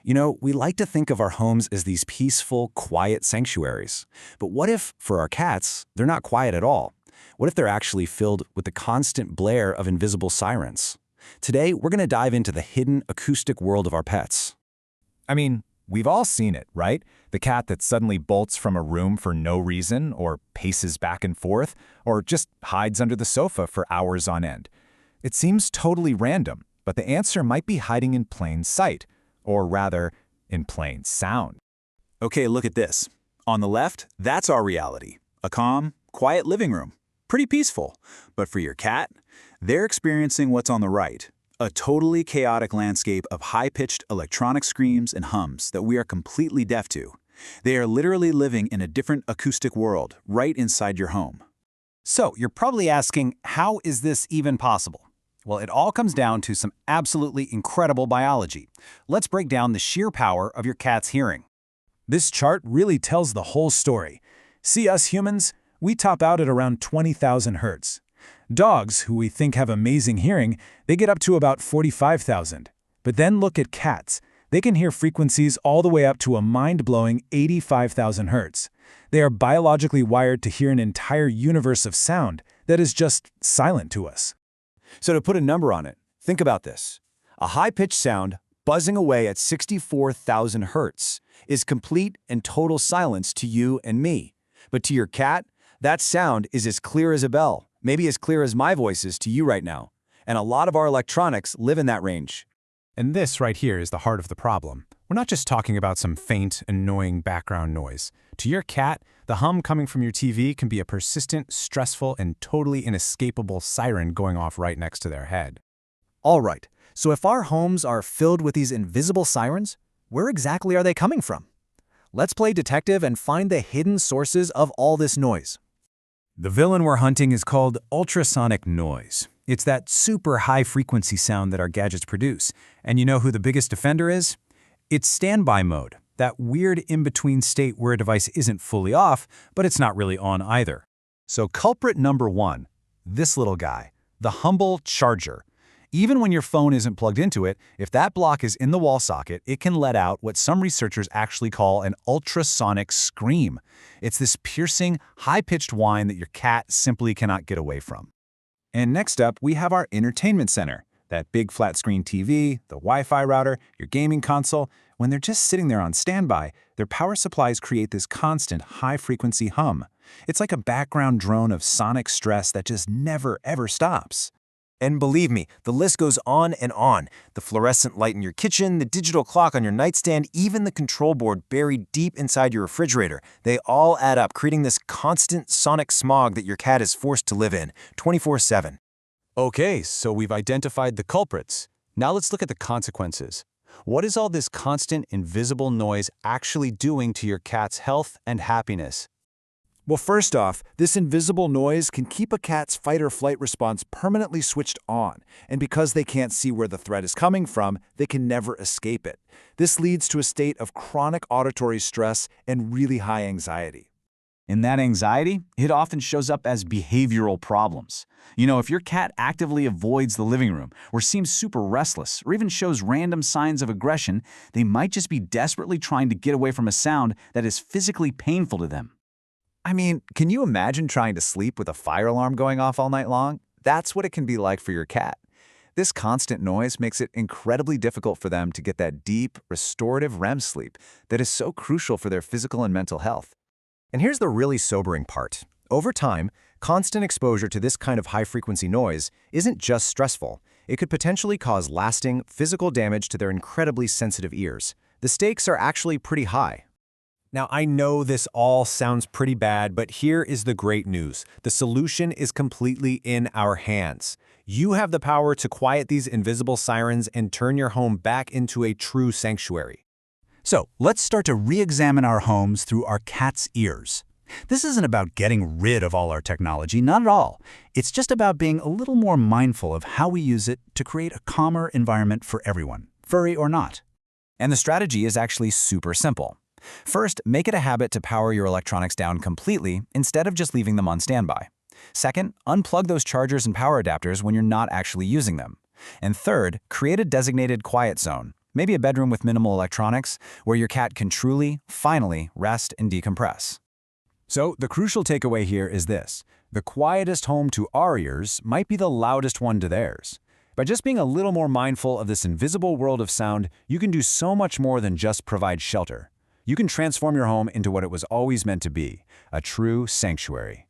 We like to think of our homes as these peaceful, quiet sanctuaries. But what if, for our cats, they're not quiet at all? What if they're actually filled with the constant blare of invisible sirens? Today, we're going to dive into the hidden acoustic world of our pets. I mean, we've all seen it, right? The cat that suddenly bolts from a room for no reason, or paces back and forth, or just hides under the sofa for hours on end. It seems totally random, but the answer might be hiding in plain sight, or rather, in plain sound. Okay, look at this. On the left, that's our reality. A calm, quiet living room. Pretty peaceful. But for your cat, they're experiencing what's on the right. A totally chaotic landscape of high-pitched electronic screams and hums that we are completely deaf to. They are literally living in a different acoustic world right inside your home. So, you're probably asking, how is this even possible? Well, it all comes down to some absolutely incredible biology. Let's break down the sheer power of your cat's hearing. This chart really tells the whole story. See us humans? We top out at around 20,000 hertz. Dogs, who we think have amazing hearing, they get up to about 45,000. But then look at cats. They can hear frequencies all the way up to a mind-blowing 85,000 hertz. They are biologically wired to hear an entire universe of sound that is just silent to us. So to put a number on it, think about this. A high-pitched sound buzzing away at 64,000 hertz is complete and total silence to you and me. But to your cat, that sound is as clear as a bell, maybe as clear as my voice is to you right now. And a lot of our electronics live in that range. And this right here is the heart of the problem. We're not just talking about some faint, annoying background noise. To your cat, the hum coming from your TV can be a persistent, stressful, and totally inescapable siren going off right next to their head. All right, so if our homes are filled with these invisible sirens, where exactly are they coming from? Let's play detective and find the hidden sources of all this noise. The villain we're hunting is called ultrasonic noise. It's that super high-frequency sound that our gadgets produce. And you know who the biggest defender is? It's standby mode, that weird in-between state where a device isn't fully off, but it's not really on either. So culprit number one, this little guy, the humble charger. Even when your phone isn't plugged into it, if that block is in the wall socket, it can let out what some researchers actually call an ultrasonic scream. It's this piercing, high-pitched whine that your cat simply cannot get away from. And next up, we have our entertainment center. That big flat-screen TV, the Wi-Fi router, your gaming console. When they're just sitting there on standby, their power supplies create this constant high-frequency hum. It's like a background drone of sonic stress that just never, ever stops. And believe me, the list goes on and on. The fluorescent light in your kitchen, the digital clock on your nightstand, even the control board buried deep inside your refrigerator. They all add up, creating this constant sonic smog that your cat is forced to live in, 24/7. Okay, so we've identified the culprits. Now let's look at the consequences. What is all this constant, invisible noise actually doing to your cat's health and happiness? Well, first off, this invisible noise can keep a cat's fight-or-flight response permanently switched on, and because they can't see where the threat is coming from, they can never escape it. This leads to a state of chronic auditory stress and really high anxiety. And that anxiety, it often shows up as behavioral problems. If your cat actively avoids the living room, or seems super restless, or even shows random signs of aggression, they might just be desperately trying to get away from a sound that is physically painful to them. I mean, can you imagine trying to sleep with a fire alarm going off all night long? That's what it can be like for your cat. This constant noise makes it incredibly difficult for them to get that deep, restorative REM sleep that is so crucial for their physical and mental health. And here's the really sobering part. Over time, constant exposure to this kind of high-frequency noise isn't just stressful. It could potentially cause lasting, physical damage to their incredibly sensitive ears. The stakes are actually pretty high. Now, I know this all sounds pretty bad, but here is the great news. The solution is completely in our hands. You have the power to quiet these invisible sirens and turn your home back into a true sanctuary. So, let's start to re-examine our homes through our cat's ears. This isn't about getting rid of all our technology, not at all. It's just about being a little more mindful of how we use it to create a calmer environment for everyone, furry or not. And the strategy is actually super simple. First, make it a habit to power your electronics down completely instead of just leaving them on standby. Second, unplug those chargers and power adapters when you're not actually using them. And third, create a designated quiet zone. Maybe a bedroom with minimal electronics, where your cat can truly, finally, rest and decompress. So, the crucial takeaway here is this. The quietest home to our ears might be the loudest one to theirs. By just being a little more mindful of this invisible world of sound, you can do so much more than just provide shelter. You can transform your home into what it was always meant to be, a true sanctuary.